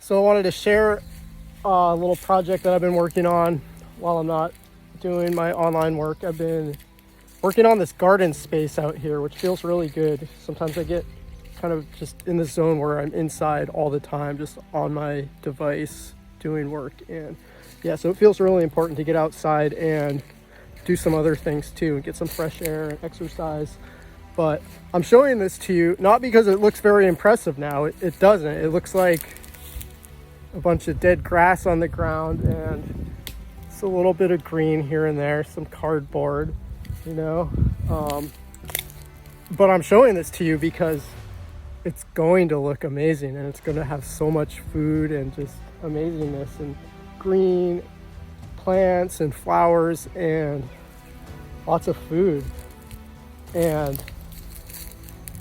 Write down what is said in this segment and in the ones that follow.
So I wanted to share a little project that I've been working on while I'm not doing my online work. I've been working on this garden space out here, which feels really good. Sometimes I get kind of just in the zone where I'm inside all the time, just on my device doing work. And yeah, so it feels really important to get outside and do some other things too, and get some fresh air and exercise. But I'm showing this to you not because it looks very impressive now. It doesn't. It looks like a bunch of dead grass on the ground and it's a little bit of green here and there, some cardboard, you know. But I'm showing this to you because it's going to look amazing, and it's going to have so much food and just amazingness and green plants and flowers and lots of food. And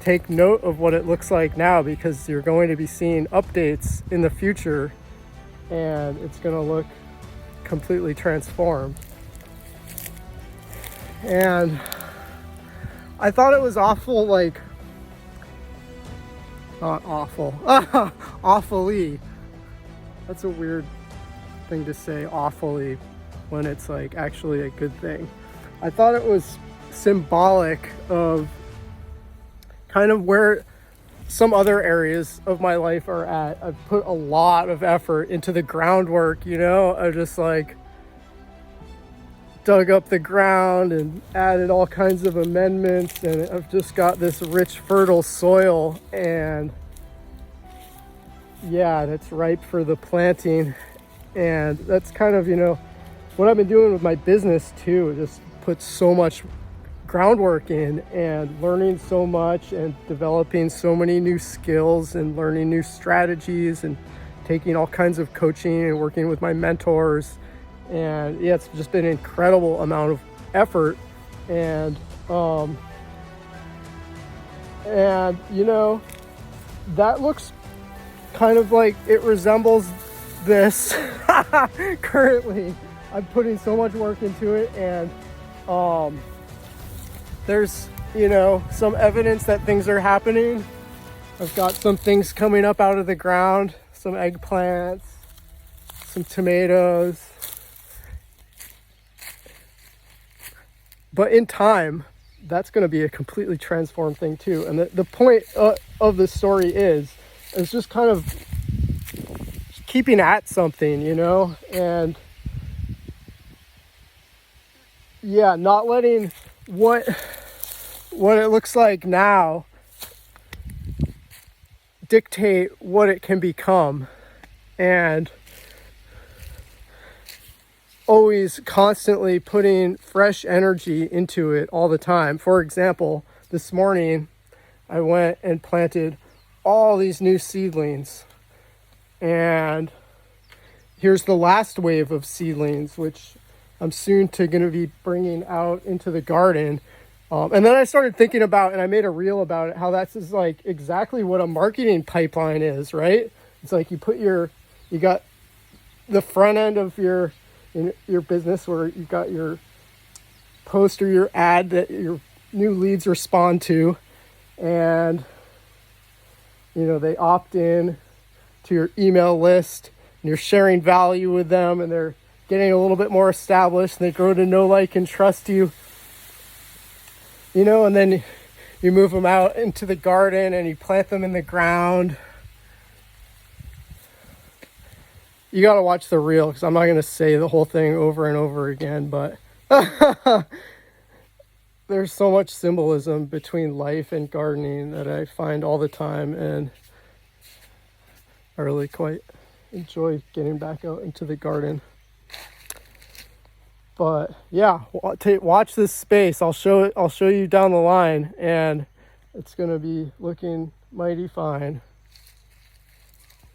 take note of what it looks like now, because you're going to be seeing updates in the future and it's going to look completely transformed. And I thought it was awful, like, not awful, awfully. That's a weird thing to say, awfully, when it's like actually a good thing. I thought it was symbolic of kind of where some other areas of my life are at. I've put a lot of effort into the groundwork, you know. I just like dug up the ground and added all kinds of amendments, and I've just got this rich, fertile soil, and yeah, it's ripe for the planting. And that's kind of, you know, what I've been doing with my business too. Just put so much groundwork in and learning so much and developing so many new skills and learning new strategies and taking all kinds of coaching and working with my mentors. And yeah, it's just been an incredible amount of effort. And you know, that looks kind of like it resembles this currently. I'm putting so much work into it, and there's, you know, some evidence that things are happening. I've got some things coming up out of the ground, some eggplants, some tomatoes. But in time, that's going to be a completely transformed thing too. And the point of the story is just kind of keeping at something, you know, and yeah, not letting what it looks like now dictate what it can become, and always constantly putting fresh energy into it all the time. For example, this morning I went and planted all these new seedlings, and here's the last wave of seedlings, which I'm soon going to be bringing out into the garden. And then I started thinking about, and I made a reel about it, how that's just like exactly what a marketing pipeline is, right? It's like you got the front end of your business where you've got your post or your ad that your new leads respond to, and you know, they opt in to your email list, and you're sharing value with them, and they're getting a little bit more established, and they grow to know, like, and trust you, you know. And then you move them out into the garden and you plant them in the ground. You got to watch the reel, because I'm not going to say the whole thing over and over again, but there's so much symbolism between life and gardening that I find all the time, and I really quite enjoy getting back out into the garden. But yeah, watch this space. I'll show you down the line, and it's going to be looking mighty fine.